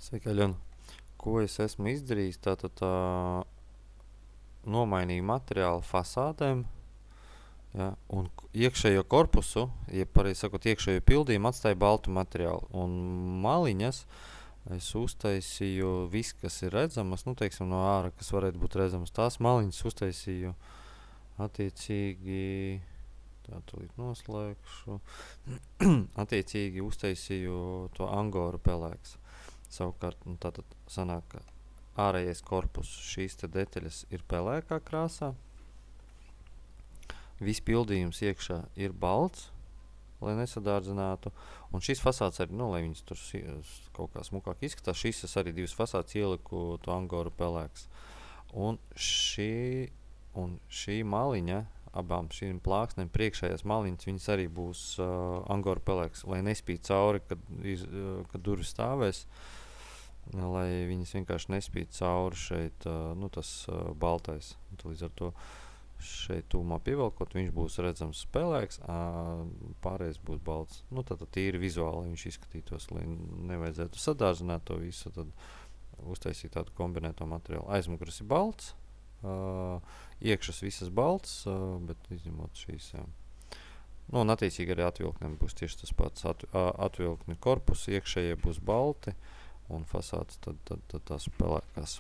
Sveiki, Aļona. Ko es esmu izdarījis? Tātad nomainīju materiālu fasādēm, ja, un iekšējo korpusu, ja pareizi sakot, iekšējo pildījumu atstāju baltu materiālu. Un maliņas es uztaisīju viss, kas ir redzamas, nu, teiksim, no ārā, kas varētu būt redzamas. Tās maliņas uztaisīju attiecīgi, tā tūlīt noslēgšu, attiecīgi uztaisīju to angoru pelēks. Savukārt, tātad sanāk, ka ārējais korpus šīs te detaļas ir pelēkā krāsā. Viss pildījums iekšā ir balts, lai nesadārdzinātu. Un šīs fasādes arī, nu, lai viņas tur kaut kā smukāk izskatās, šīs es arī divas fasādes ieliku to angoru pelēks. Un šī maliņa, abām šīm plāksnēm priekšējās maliņas, viņas arī būs angoru pelēks, lai nespīd cauri, kad durvis stāvēs, lai viņas vienkārši nespīd cauri šeit, nu, tas baltais. Līdz ar to šeit tūmā pievelkot, viņš būs redzams pelēks, pārējais būs balts. Nu, tad tīri vizuāli, lai viņš izskatītos, lai nevajadzētu sadārdzināt to visu, tad uztaisīt tādu kombinēto materiālu. Aizmugurs ir balts, iekšas visas balts, bet izņemot šīs, jā. Nu, un attiecīgi arī atvilknēm būs tieši tas pats. Atvilkni korpusi iekšējie būs balti, un fasādes tad tās pelēkās.